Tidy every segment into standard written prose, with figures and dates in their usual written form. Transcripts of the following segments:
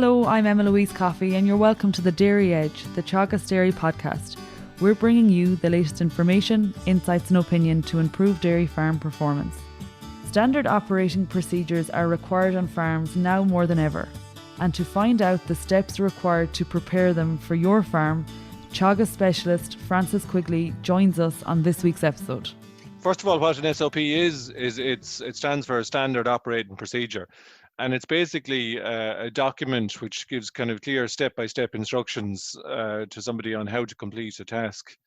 Hello, I'm Emma-Louise Coffey and you're welcome to the Dairy Edge, the Teagasc Dairy podcast. We're bringing you the latest information, insights and opinion to improve dairy farm performance. Standard operating procedures are required on farms now more than ever. And to find out the steps required to prepare them for your farm, Teagasc Specialist Francis Quigley joins us on this week's episode. First of all, what an SOP is it stands for a standard operating procedure. And it's basically a document which gives kind of clear step-by-step instructions to somebody on how to complete a task.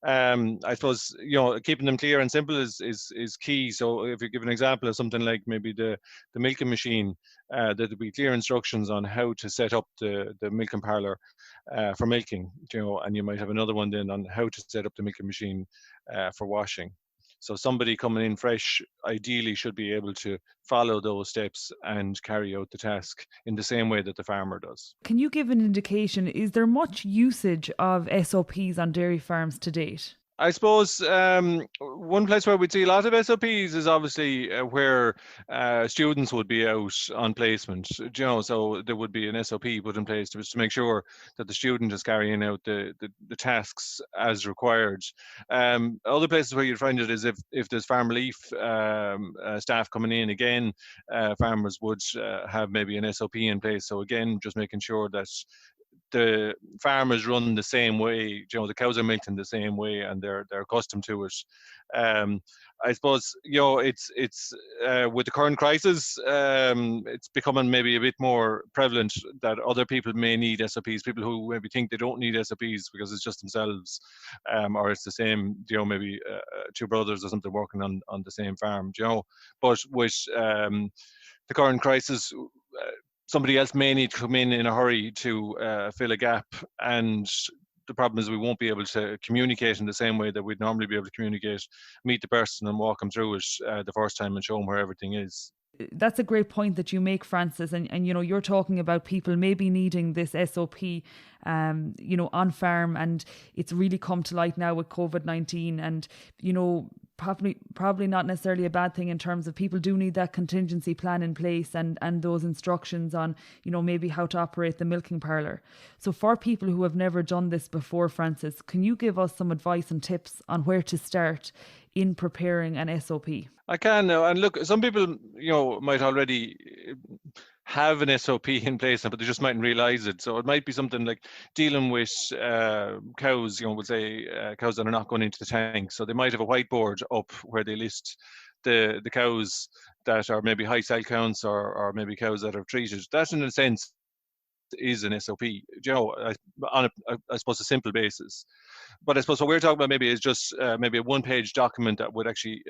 I suppose, keeping them clear and simple is key. So if you give an example of something like maybe the milking machine, there'll be clear instructions on how to set up the milking parlour for milking, and you might have another one then on how to set up the milking machine for washing. So somebody coming in fresh ideally should be able to follow those steps and carry out the task in the same way that the farmer does. Can you give an indication, is there much usage of SOPs on dairy farms to date? I suppose one place where we'd see a lot of SOPs is obviously where students would be out on placement. So there would be an SOP put in place to make sure that the student is carrying out the tasks as required. Other places where you'd find it is if there's farm relief staff coming in, again, farmers would have maybe an SOP in place. So again, just making sure that the farmers run the same way, the cows are milked in the same way and they're accustomed to it. I suppose, it's with the current crisis, it's becoming maybe a bit more prevalent that other people may need SOPs, people who maybe think they don't need SOPs because it's just themselves, or it's the same, maybe two brothers or something working on the same farm, But with the current crisis, somebody else may need to come in a hurry to fill a gap, and the problem is we won't be able to communicate in the same way that we'd normally be able to communicate, meet the person and walk them through it the first time and show them where everything is. That's a great point that you make, Francis, and you're talking about people maybe needing this SOP on farm, and it's really come to light now with COVID-19, and probably not necessarily a bad thing in terms of people do need that contingency plan in place and those instructions on maybe how to operate the milking parlour. So for people who have never done this before, Francis, can you give us some advice and tips on where to start in preparing an SOP? I can now, and look, some people might already have an SOP in place, but they just mightn't realise it. So it might be something like dealing with cows, we'll say cows that are not going into the tank. So they might have a whiteboard up where they list the cows that are maybe high cell counts or maybe cows that are treated. That in a sense is an SOP, on I suppose a simple basis. But I suppose what we're talking about maybe is just maybe a one-page document that would actually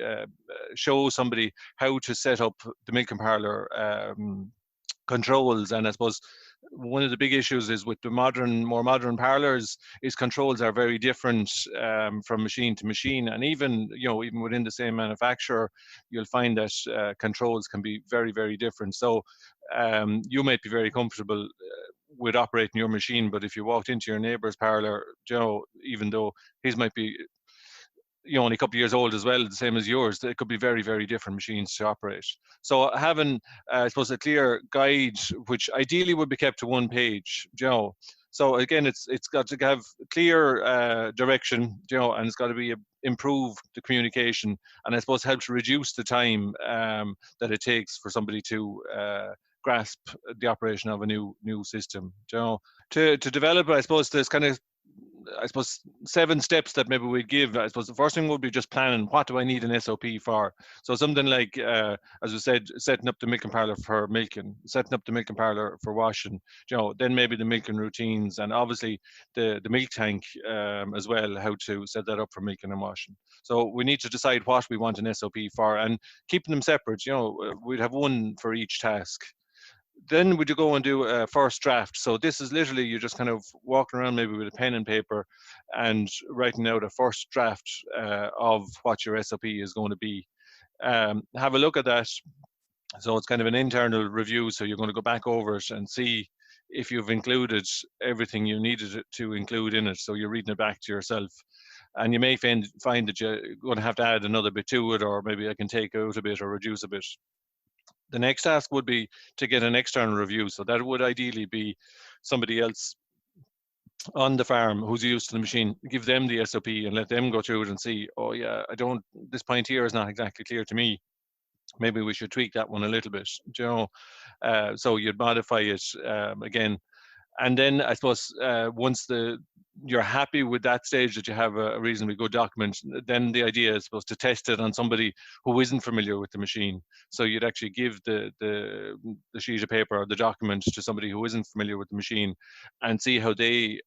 show somebody how to set up the milking parlour controls. And I suppose one of the big issues is with the more modern parlours is controls are very different from machine to machine, and even within the same manufacturer, you'll find that controls can be very, very different. So you might be very comfortable with operating your machine, but if you walked into your neighbour's parlour, even though his might be only a couple of years old as well, the same as yours, it could be very, very different machines to operate. So having, I suppose, a clear guide, which ideally would be kept to one page, So again, it's got to have clear direction, and it's got to improve the communication, and I suppose help to reduce the time that it takes for somebody to grasp the operation of a new system. To develop, I suppose there's I suppose 7 steps that maybe we'd give. I suppose the first thing would be just planning, what do I need an SOP for? So something like, as we said, setting up the milking parlour for milking, setting up the milking parlour for washing, then maybe the milking routines, and obviously the milk tank as well, how to set that up for milking and washing. So we need to decide what we want an SOP for, and keeping them separate. We'd have one for each task. Then would you go and do a first draft? So this is literally you just kind of walking around maybe with a pen and paper and writing out a first draft of what your SOP is going to be. Have a look at that. So it's kind of an internal review. So you're going to go back over it and see if you've included everything you needed to include in it. So you're reading it back to yourself. And you may find that you're going to have to add another bit to it, or maybe I can take out a bit or reduce a bit. The next task would be to get an external review. So that would ideally be somebody else on the farm who's used to the machine, give them the SOP and let them go through it and see, oh yeah, this point here is not exactly clear to me. Maybe we should tweak that one a little bit, so you'd modify it again. And then I suppose once you're happy with that stage, that you have a reasonably good document, then the idea is supposed to test it on somebody who isn't familiar with the machine. So you'd actually give the sheet of paper or the document to somebody who isn't familiar with the machine and see how they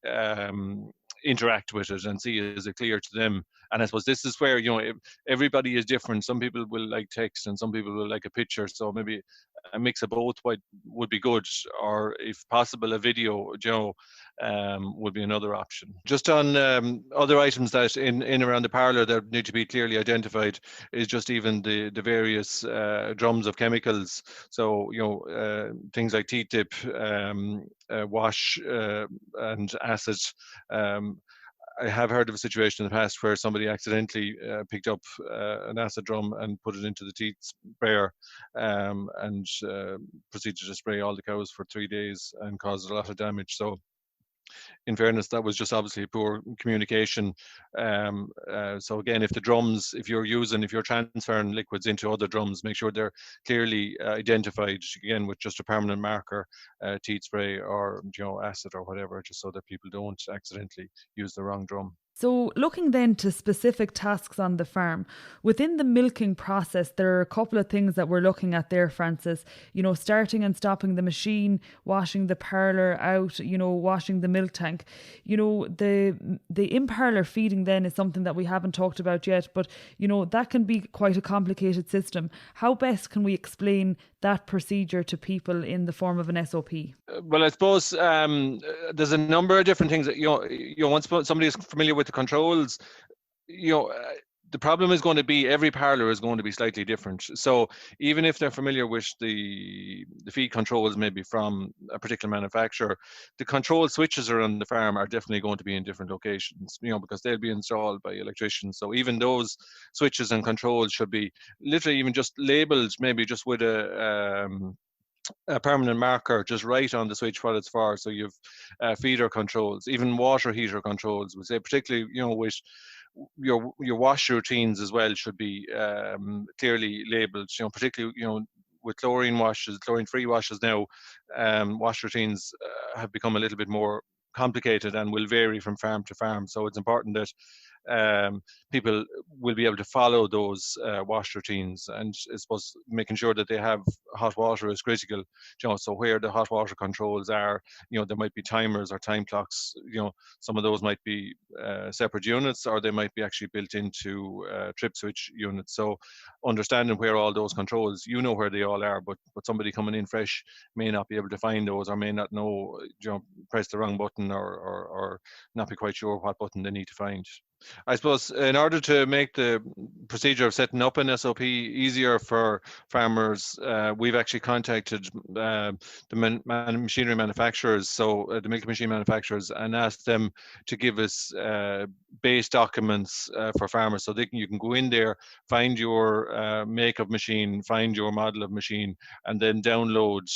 interact with it and see, is it clear to them. And I suppose this is where, everybody is different. Some people will like text and some people will like a picture, so maybe a mix of both would be good, or if possible a video, would be another option. Just on other items that in around the parlour that need to be clearly identified is just even the various drums of chemicals. So things like T-tip, wash, and acid. I have heard of a situation in the past where somebody accidentally picked up an acid drum and put it into the teat sprayer, and proceeded to spray all the cows for 3 days and caused a lot of damage. So in fairness, that was just obviously poor communication. So again, if you're transferring liquids into other drums, make sure they're clearly identified, again, with just a permanent marker, teat spray or acid or whatever, just so that people don't accidentally use the wrong drum. So looking then to specific tasks on the farm, within the milking process, there are a couple of things that we're looking at there, Francis. Starting and stopping the machine, washing the parlour out, washing the milk tank. The in-parlour feeding then is something that we haven't talked about yet, but, that can be quite a complicated system. How best can we explain that procedure to people in the form of an SOP? Well, I suppose there's a number of different things that, once somebody is familiar with the controls, the problem is going to be every parlour is going to be slightly different. So even if they're familiar with the feed controls, maybe from a particular manufacturer, the control switches around the farm are definitely going to be in different locations, because they'll be installed by electricians. So even those switches and controls should be literally even just labelled, maybe just with a permanent marker just right on the switch what it's for. So you've feeder controls, even water heater controls, would say, particularly with your wash routines as well, should be clearly labelled. Particularly with chlorine-free washes now, wash routines have become a little bit more complicated and will vary from farm to farm. So it's important that people will be able to follow those wash routines, and I suppose making sure that they have hot water is critical. So where the hot water controls are, there might be timers or time clocks. Some of those might be separate units, or they might be actually built into trip switch units. So understanding where all those controls, where they all are, but somebody coming in fresh may not be able to find those, or may not know, press the wrong button, or not be quite sure what button they need to find. I suppose in order to make the procedure of setting up an SOP easier for farmers, we've actually contacted the machinery manufacturers, so the milk machine manufacturers, and asked them to give us base documents for farmers. So you can go in there, find your make of machine, find your model of machine, and then download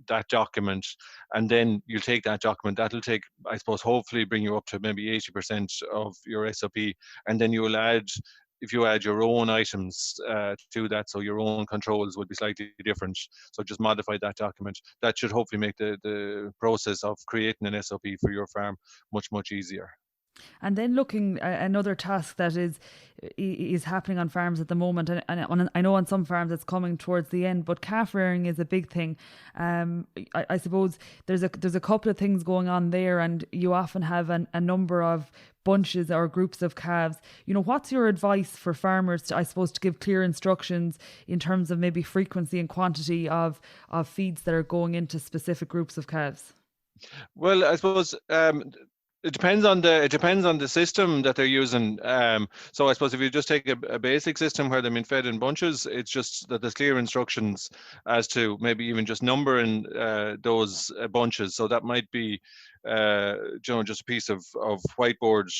that document, and then you'll take that document. That'll take, I suppose, hopefully bring you up to maybe 80% of your SOP, and then you will add, if you add your own items to that, so your own controls would be slightly different. So just modify that document. That should hopefully make the process of creating an SOP for your farm much easier. And then looking at another task that is happening on farms at the moment, and I know on some farms it's coming towards the end, but calf rearing is a big thing. I suppose there's a couple of things going on there, and you often have a number of bunches or groups of calves. What's your advice for farmers to give clear instructions in terms of maybe frequency and quantity of feeds that are going into specific groups of calves? Well, I suppose It depends on the system that they're using. So I suppose if you just take a basic system where they're being fed in bunches, it's just that there's clear instructions as to maybe even just numbering those bunches. So that might be, just a piece of whiteboard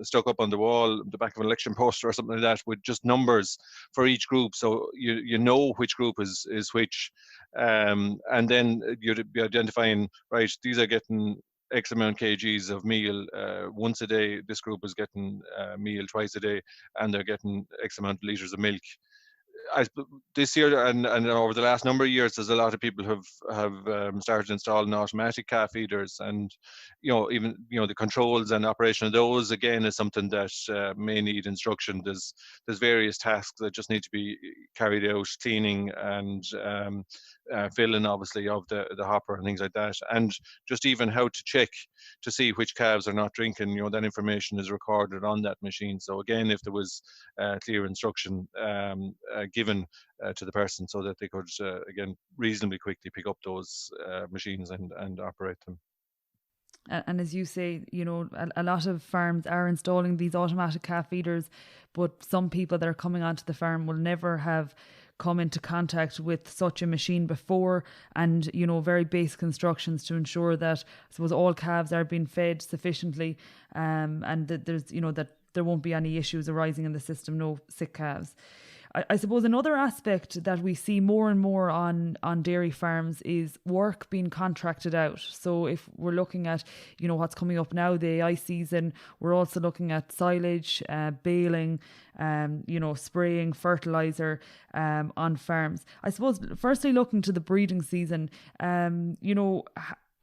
stuck up on the wall, the back of an election poster or something like that, with just numbers for each group. So you know which group is which, and then you'd be identifying, right, these are getting X amount kgs of meal once a day. This group is getting meal twice a day, and they're getting X amount of liters of milk. I, this year and over the last number of years, there's a lot of people have started installing automatic calf feeders, and even the controls and operation of those again is something that may need instruction. There's various tasks that just need to be carried out, cleaning and filling obviously of the hopper and things like that, and just even how to check to see which calves are not drinking. That information is recorded on that machine. So again, if there was clear instruction given to the person, so that they could again reasonably quickly pick up those machines and operate them. And as you say, a lot of farms are installing these automatic calf feeders, but some people that are coming onto the farm will never have come into contact with such a machine before, and very basic instructions to ensure that, I suppose, all calves are being fed sufficiently, and that there's that there won't be any issues arising in the system, no sick calves. I suppose another aspect that we see more and more on dairy farms is work being contracted out. So if we're looking at, what's coming up now, the AI season, we're also looking at silage, baling, spraying, fertilizer on farms. I suppose, firstly, looking to the breeding season,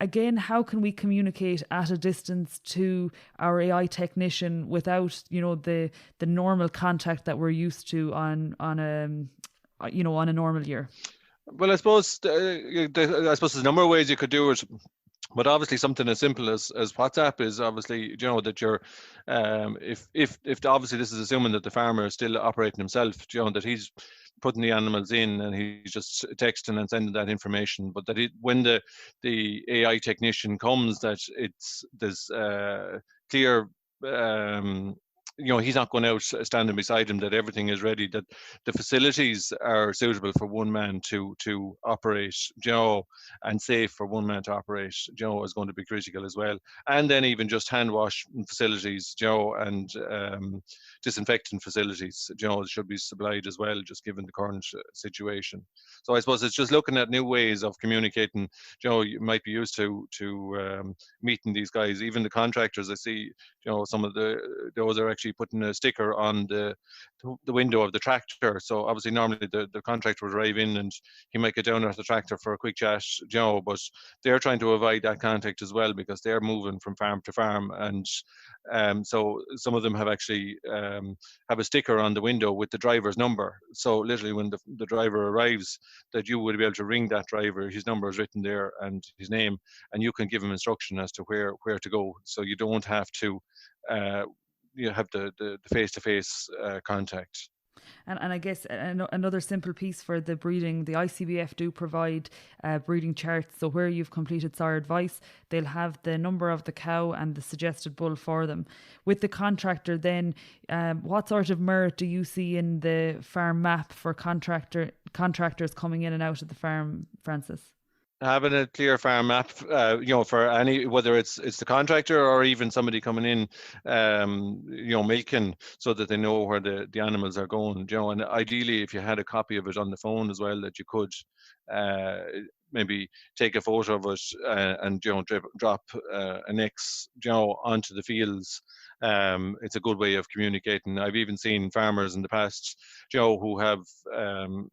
again, how can we communicate at a distance to our AI technician without, the normal contact that we're used to on a normal year? Well, I suppose there's a number of ways you could do it. But obviously, something as simple as WhatsApp is obviously, that you're, if obviously this is assuming that the farmer is still operating himself, that he's putting the animals in and he's just texting and sending that information. But that when the AI technician comes, that there's clear. He's not going out standing beside him, that everything is ready, that the facilities are suitable for one man to operate, and safe for one man to operate, is going to be critical as well. And then even just hand wash facilities, and disinfectant facilities, should be supplied as well, just given the current situation. So I suppose it's just looking at new ways of communicating. You might be used to meeting these guys, even the contractors. I see, some of those are actually putting a sticker on the window of the tractor. So obviously normally the contractor would arrive in and he might get down at the tractor for a quick chat, but they're trying to avoid that contact as well, because they're moving from farm to farm. And so some of them have actually have a sticker on the window with the driver's number. So literally when the driver arrives, that you would be able to ring that driver, his number is written there and his name, and you can give him instruction as to where to go. So you don't have to you have the face-to-face contact. And I guess another simple piece for the breeding, the ICBF do provide breeding charts. So where you've completed sire advice, they'll have the number of the cow and the suggested bull for them. With the contractor then, what sort of merit do you see in the farm map for contractors coming in and out of the farm, Francis? Having a clear farm map, for any, whether it's the contractor or even somebody coming in, milking, so that they know where the animals are going, and ideally if you had a copy of it on the phone as well, that you could maybe take a photo of it and drop an X onto the fields. It's a good way of communicating. I've even seen farmers in the past, who have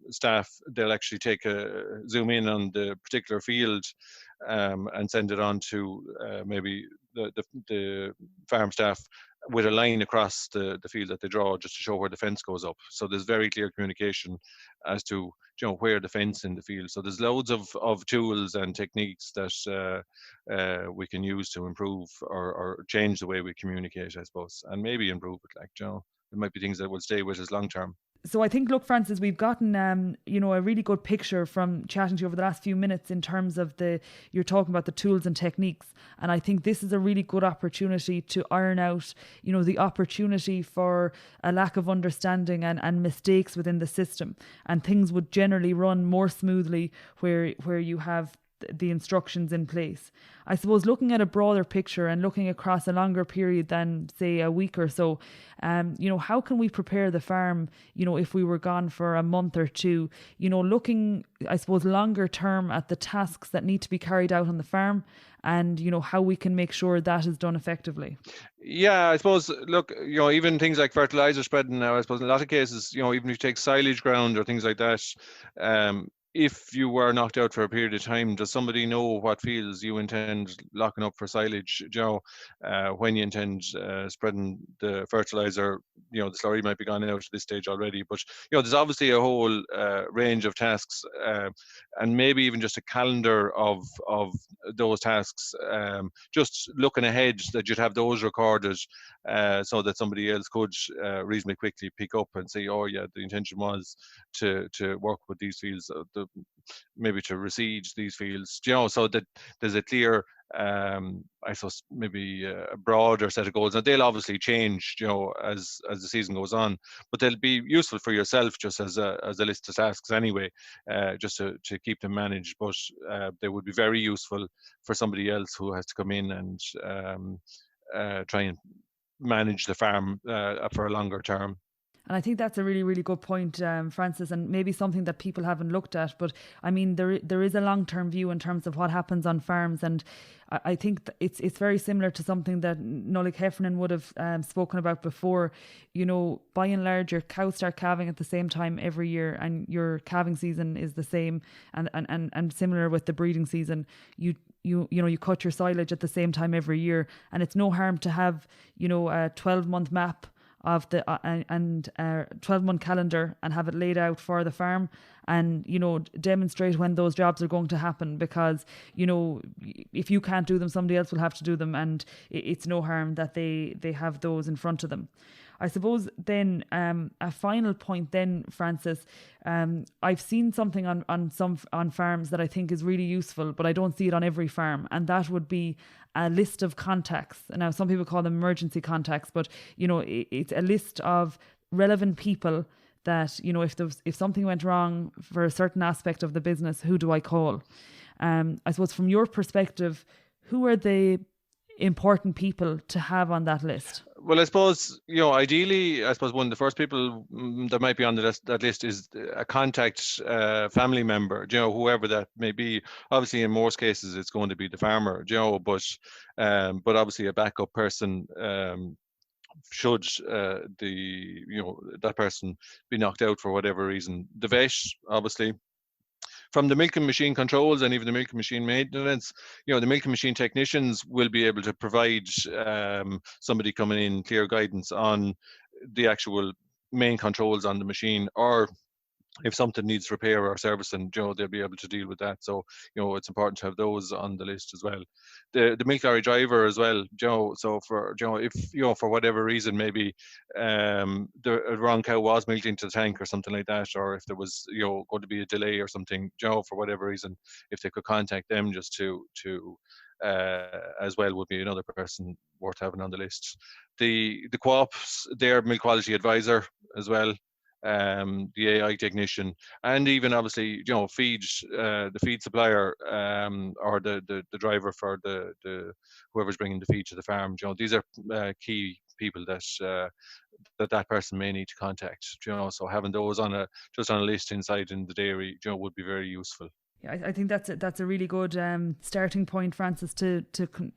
staff, they'll actually zoom in on the particular field and send it on to maybe the farm staff with a line across the field that they draw, just to show where the fence goes up. So there's very clear communication as to where the fence in the field. So there's loads of tools and techniques that we can use to improve or change the way we communicate, I suppose, and maybe improve it. There might be things that will stay with us long term. So I think, look, Francis, we've gotten, a really good picture from chatting to you over the last few minutes in terms of you're talking about the tools and techniques. And I think this is a really good opportunity to iron out, the opportunity for a lack of understanding and mistakes within the system. And things would generally run more smoothly where you have the instructions in place. I suppose looking at a broader picture and looking across a longer period than, say, a week or so, how can we prepare the farm, if we were gone for a month or two, looking, I suppose, longer term at the tasks that need to be carried out on the farm and, how we can make sure that is done effectively. Yeah, I suppose, look, even things like fertilizer spreading now, I suppose in a lot of cases, even if you take silage ground or things like that, if you were knocked out for a period of time, does somebody know what fields you intend locking up for silage? When you intend spreading the fertilizer, the slurry might be gone out at this stage already. But there's obviously a whole range of tasks, and maybe even just a calendar of those tasks. Just looking ahead, that you'd have those recorded, so that somebody else could reasonably quickly pick up and say, oh yeah, the intention was to work with these fields, maybe to reseed these fields, so that there's a clear, I suppose, maybe a broader set of goals. Now they'll obviously change, as the season goes on, but they'll be useful for yourself just as a list of tasks anyway, just to keep them managed. But they would be very useful for somebody else who has to come in and try and manage the farm for a longer term. And I think that's a really, really good point, Francis, and maybe something that people haven't looked at. But I mean, there is a long-term view in terms of what happens on farms, and I think it's very similar to something that Nollaig Heffernan would have spoken about before. By and large, your cows start calving at the same time every year, and your calving season is the same, and similar with the breeding season. You cut your silage at the same time every year, and it's no harm to have a 12-month map of the 12-month calendar and have it laid out for the farm, and demonstrate when those jobs are going to happen, because if you can't do them, somebody else will have to do them, and it's no harm that they have those in front of them. I suppose then a final point then, Francis, I've seen something on farms that I think is really useful, but I don't see it on every farm, and that would be a list of contacts. Now, some people call them emergency contacts, but it's a list of relevant people that if something went wrong for a certain aspect of the business, who do I call? I suppose from your perspective, who are the important people to have on that list? Well, I suppose, ideally, one of the first people that might be on that list is a contact family member, whoever that may be. Obviously, in most cases, it's going to be the farmer, but obviously a backup person, should that person be knocked out for whatever reason. The vet, obviously. From the milking machine controls and even the milking machine maintenance, the milking machine technicians will be able to provide somebody coming in clear guidance on the actual main controls on the machine, or if something needs repair or servicing, they'll be able to deal with that. So, it's important to have those on the list as well. The milk lorry driver as well, so for, if, for whatever reason, maybe the wrong cow was milked into the tank or something like that, or if there was, going to be a delay or something, for whatever reason, if they could contact them just to as well, would be another person worth having on the list. The co-ops, their milk quality advisor as well, the AI technician, and even obviously feed, the feed supplier, or the driver for the whoever's bringing the feed to the farm. These are key people that person may need to contact. So having those on a list inside in the dairy, would be very useful. Yeah, I think that's a really good starting point, Francis, to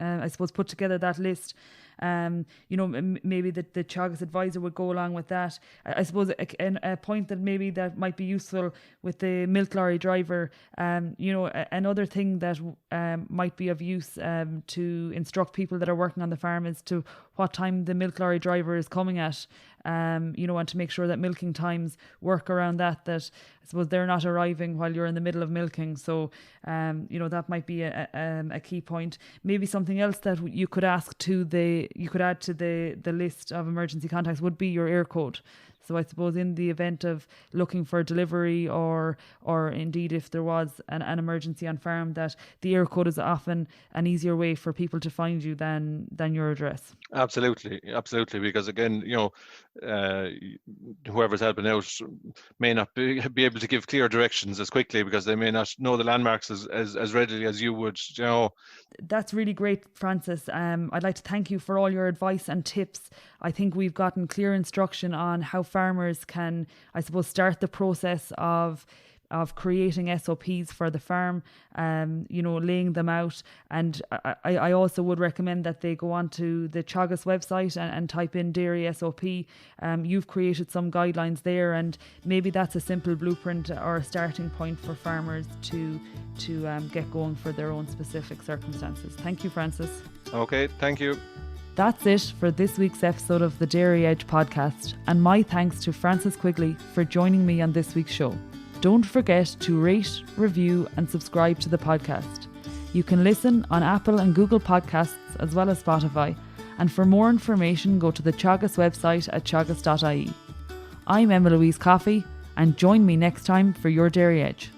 I suppose put together that list. Maybe the Teagasc advisor would go along with that. I suppose a point that might be useful with the milk lorry driver. Another thing that might be of use to instruct people that are working on the farm is to what time the milk lorry driver is coming at. And to make sure that milking times work around that I suppose they're not arriving while you're in the middle of milking. So, that might be a key point. Maybe something else that you could add to the list of emergency contacts would be your air code. So I suppose in the event of looking for delivery or indeed if there was an emergency on farm, that the area code is often an easier way for people to find you than your address. Absolutely, because again, whoever's helping out may not be able to give clear directions as quickly because they may not know the landmarks as readily as you would. That's really great, Francis. I'd like to thank you for all your advice and tips. I think we've gotten clear instruction on how farmers can, I suppose, start the process of creating SOPs for the farm, laying them out. And I also would recommend that they go onto the Teagasc website and type in dairy SOP. You've created some guidelines there, and maybe that's a simple blueprint or a starting point for farmers to get going for their own specific circumstances. Thank you, Francis. Okay, thank you. That's it for this week's episode of the Dairy Edge podcast, and my thanks to Francis Quigley for joining me on this week's show. Don't forget to rate, review and subscribe to the podcast. You can listen on Apple and Google Podcasts as well as Spotify, and for more information go to the Teagasc website at teagasc.ie. I'm Emma-Louise Coffey, and join me next time for your Dairy Edge.